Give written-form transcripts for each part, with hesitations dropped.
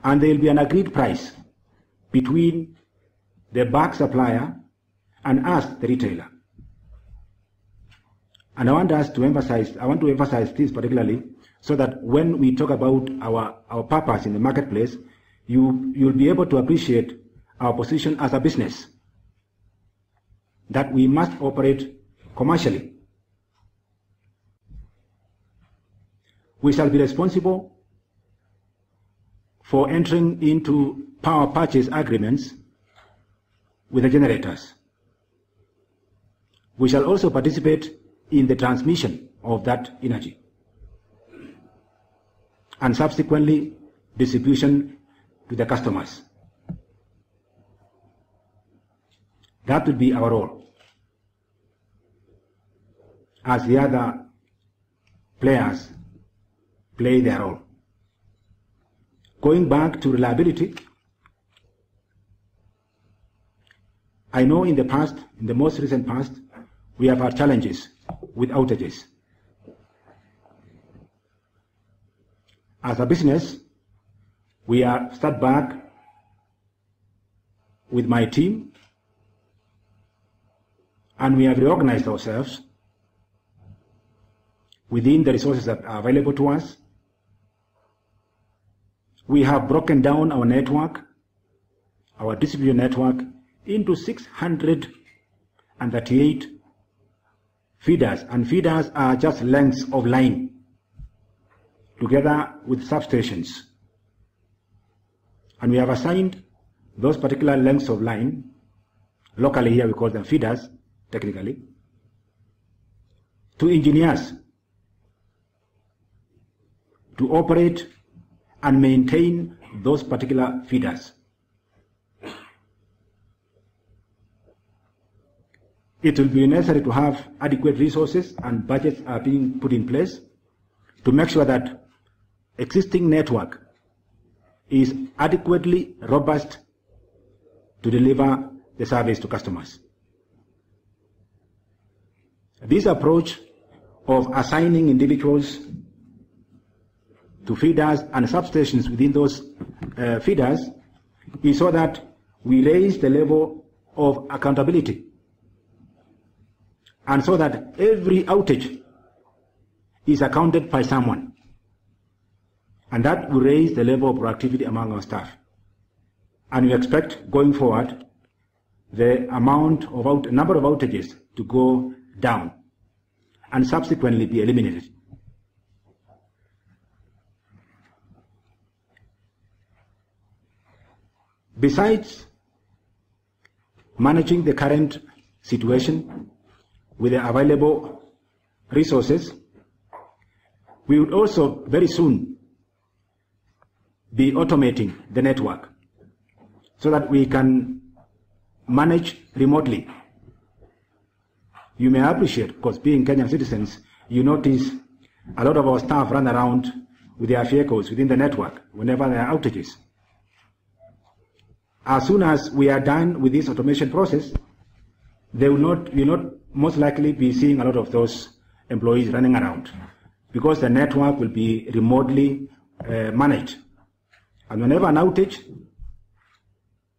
and there will be an agreed price between the bulk supplier and us, the retailer. And I want to emphasize this particularly so that when we talk about our purpose in the marketplace, you'll be able to appreciate our position as a business, that we must operate commercially. We shall be responsible for entering into power purchase agreements with the generators. We shall also participate in the transmission of that energy and subsequently distribution to the customers. That would be our role, as the other players play their role. Going back to reliability, I know in the past, in the most recent past, we have had challenges with outages. As a business, we are sat back with my team and we have reorganized ourselves within the resources that are available to us. We have broken down our network, our distribution network, into 638 feeders, and feeders are just lengths of line together with substations. And we have assigned those particular lengths of line, locally here we call them feeders, technically, to engineers to operate and maintain those particular feeders. It will be necessary to have adequate resources, and budgets are being put in place to make sure that existing network is adequately robust to deliver the service to customers. This approach of assigning individuals to feeders and substations within those feeders is so that we raise the level of accountability, and so that every outage is accounted by someone, and that will raise the level of productivity among our staff. And we expect going forward the number of outages to go down and subsequently be eliminated. Besides managing the current situation with the available resources, we would also very soon be automating the network so that we can manage remotely. You may appreciate, because being Kenyan citizens, you notice a lot of our staff run around with their vehicles within the network whenever there are outages. As soon as we are done with this automation process, they will not most likely be seeing a lot of those employees running around, because the network will be remotely managed. And whenever an outage,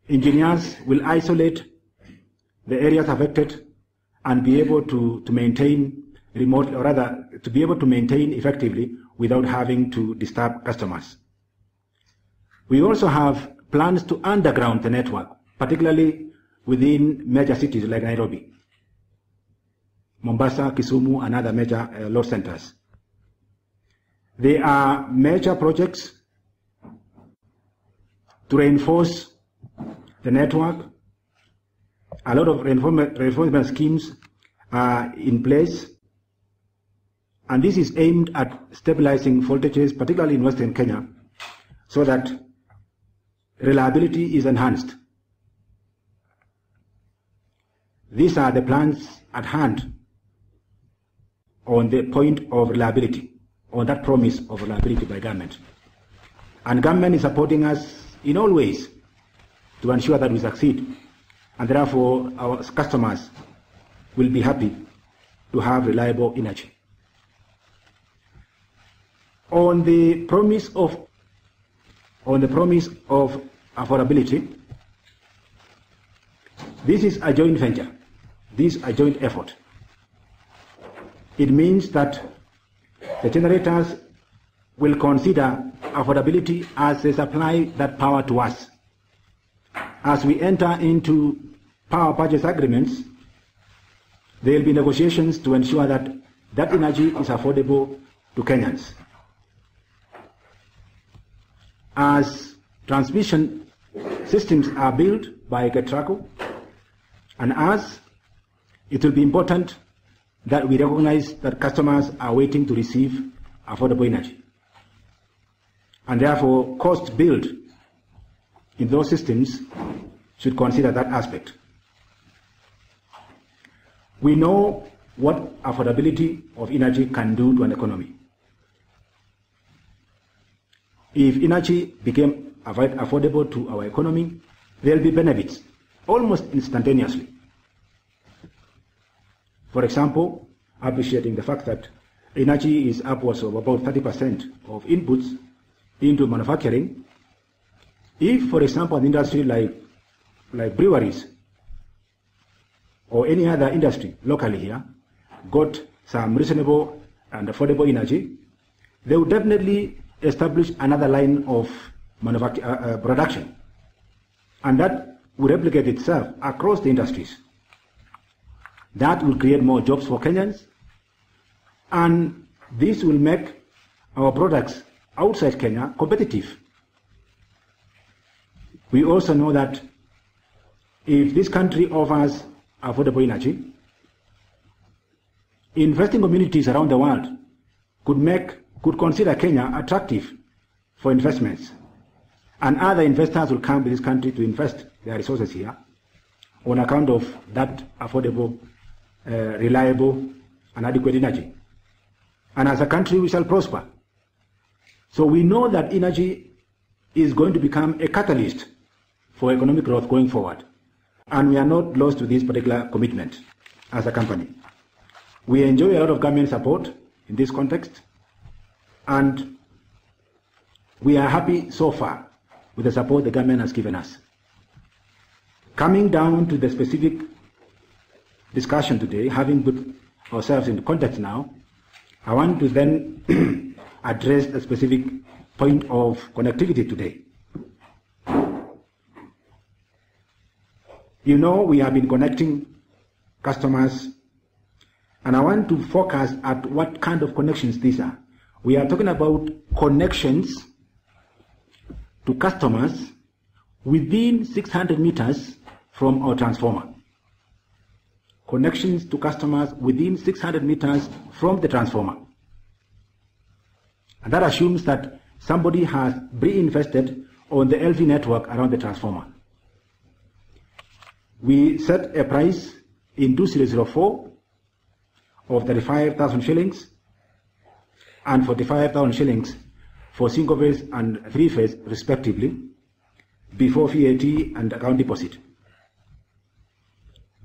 engineers will isolate the areas affected and be able to maintain remote, or rather to be able to maintain effectively without having to disturb customers. We also have plans to underground the network, particularly within major cities like Nairobi, Mombasa, Kisumu, and other major load centers. There are major projects to reinforce the network. A lot of reinforcement schemes are in place, and this is aimed at stabilizing voltages, particularly in Western Kenya, so that reliability is enhanced. These are the plans at hand on the point of reliability, on that promise of reliability by government. And government is supporting us in all ways to ensure that we succeed, and therefore our customers will be happy to have reliable energy. On the promise of on the promise of affordability. This is a joint venture. This is a joint effort. It means that the generators will consider affordability as they supply that power to us. As we enter into power purchase agreements, there will be negotiations to ensure that that energy is affordable to Kenyans. As transmission systems are built by KETRACO, and as it will be important that we recognize that customers are waiting to receive affordable energy. And therefore, costs built in those systems should consider that aspect. We know what affordability of energy can do to an economy. If energy became affordable to our economy, there will be benefits almost instantaneously. For example, appreciating the fact that energy is upwards of about 30% of inputs into manufacturing. If, for example, an industry like breweries or any other industry locally here got some reasonable and affordable energy, they would definitely establish another line of production, and that will replicate itself across the industries. That will create more jobs for Kenyans, and this will make our products outside Kenya competitive. We also know that if this country offers affordable energy, investing communities around the world could consider Kenya attractive for investments, and other investors will come to this country to invest their resources here on account of that affordable, reliable, and adequate energy. And as a country, we shall prosper. So we know that energy is going to become a catalyst for economic growth going forward, and we are not lost to this particular commitment as a company. We enjoy a lot of government support in this context, and we are happy so far with the support the government has given us. Coming down to the specific discussion today, having put ourselves in context now, I want to then address the specific point of connectivity today. You know, we have been connecting customers, and I want to focus at what kind of connections these are. We are talking about connections to customers within 600 meters from our transformer. Connections to customers within 600 meters from the transformer. And that assumes that somebody has pre-invested on the LV network around the transformer. We set a price in 2004 of 35,000 shillings and 45,000 shillings for single phase and three phase respectively, before VAT and account deposit.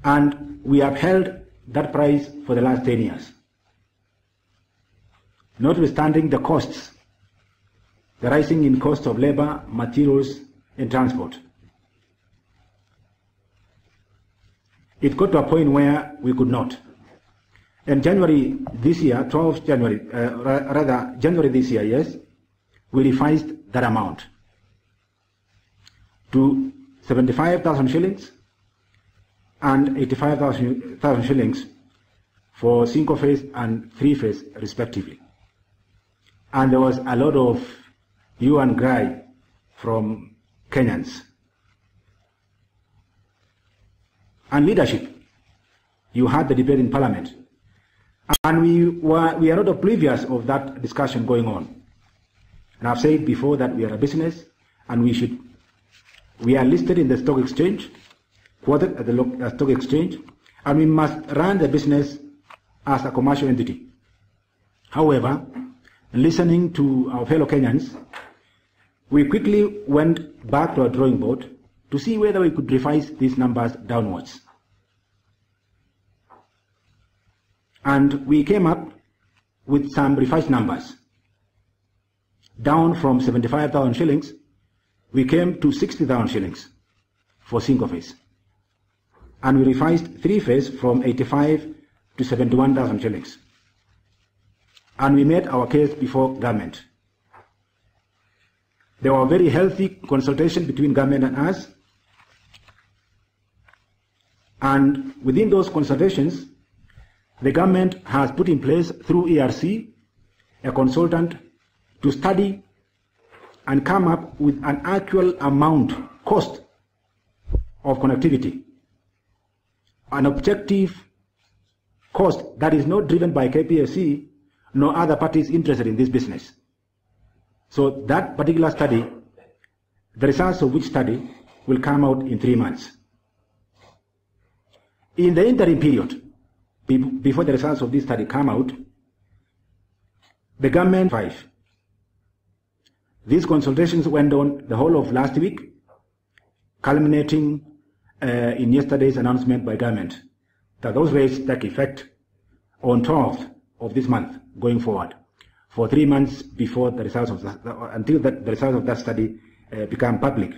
And we have held that price for the last 10 years. Notwithstanding the costs, the rising in cost of labor, materials, and transport. It got to a point where we could not. In January this year, 12th January, January this year, yes, we revised that amount to 75,000 shillings and 85,000 shillings for single phase and three phase respectively. And there was a lot of hue and cry from Kenyans. And leadership. You had the debate in Parliament. And we are not oblivious of that discussion going on. And I've said before that we are a business, and we are listed in the stock exchange, quoted at the stock exchange, and we must run the business as a commercial entity. However, listening to our fellow Kenyans, we quickly went back to our drawing board to see whether we could revise these numbers downwards. And we came up with some revised numbers, down from 75,000 shillings we came to 60,000 shillings for single phase. And we revised three phase from 85 to 71,000 shillings. And we made our case before government. There were very healthy consultation between government and us. And within those consultations, the government has put in place through ERC a consultant to study and come up with an actual amount, cost of connectivity, an objective cost that is not driven by KPSC nor other parties interested in this business. So that particular study, the results of which study will come out in 3 months. In the interim period, before the results of this study come out, the government these consultations went on the whole of last week, culminating in yesterday's announcement by government that those rates take effect on 12th of this month going forward, for 3 months before the results of until the results of that study become public.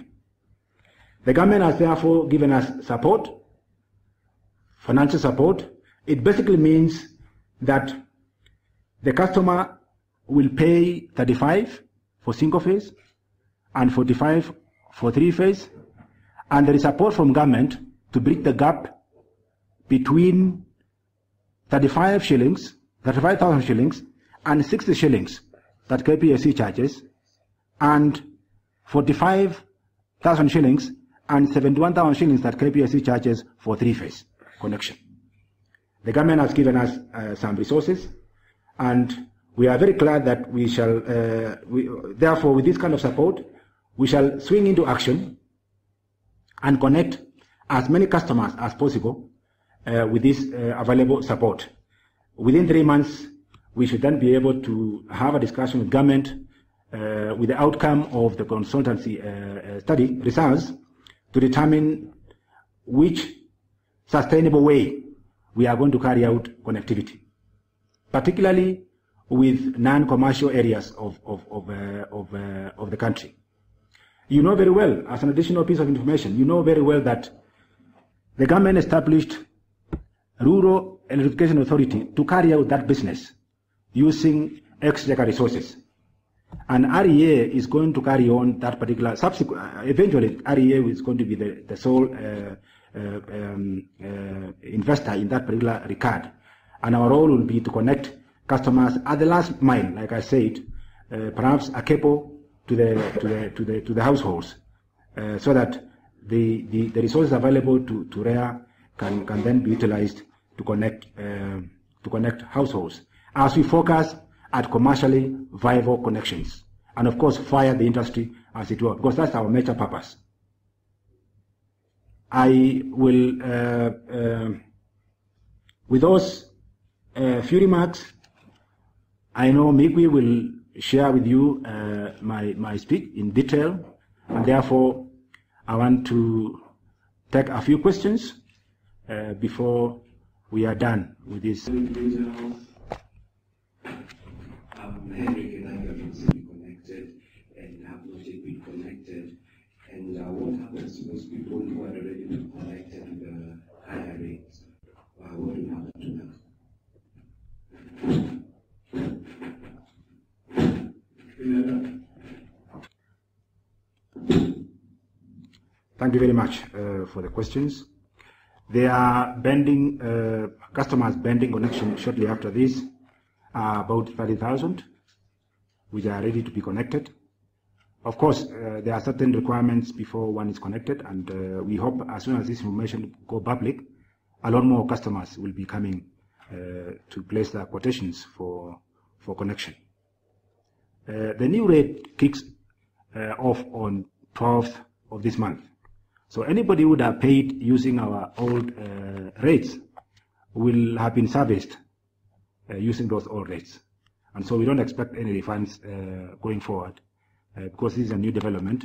The government has therefore given us support, financial support. It basically means that the customer will pay 35 for single phase and 45 for three phase, and there is support from government to bridge the gap between 35 shillings, 35,000 shillings and 60 shillings that KPSC charges, and 45,000 shillings and 71,000 shillings that KPSC charges for three phase connection. The government has given us some resources, and we are very glad that we shall, therefore, with this kind of support, we shall swing into action and connect as many customers as possible with this available support. Within 3 months, we should then be able to have a discussion with government with the outcome of the consultancy study results to determine which sustainable way we are going to carry out connectivity, particularly with non-commercial areas of the country. You know very well, as an additional piece of information, you know very well that the government established Rural Electrification Authority to carry out that business using exchequer resources. And REA is going to carry on that particular, eventually REA is going to be the sole investor in that particular regard. And our role will be to connect customers at the last mile, like I said, perhaps a cable to the households, so that the resources available to REA can then be utilized to connect households, as we focus at commercially viable connections, and of course fire the industry as it were, because that's our major purpose. I will, with those few remarks, I know Migwi will share with you my speech in detail, and therefore I want to take a few questions before we are done with this. Henrik and I have recently connected and have not yet been connected. And what happens to those people who are already been connected with the higher rates? What will happen to them? Thank you very much for the questions. There are customers bending connection shortly after this, about 30,000, which are ready to be connected. Of course, there are certain requirements before one is connected, and we hope as soon as this information go public, a lot more customers will be coming to place their quotations for connection. The new rate kicks off on 12th of this month. So anybody who would have paid using our old rates will have been serviced using those old rates. And so we don't expect any refunds going forward because this is a new development.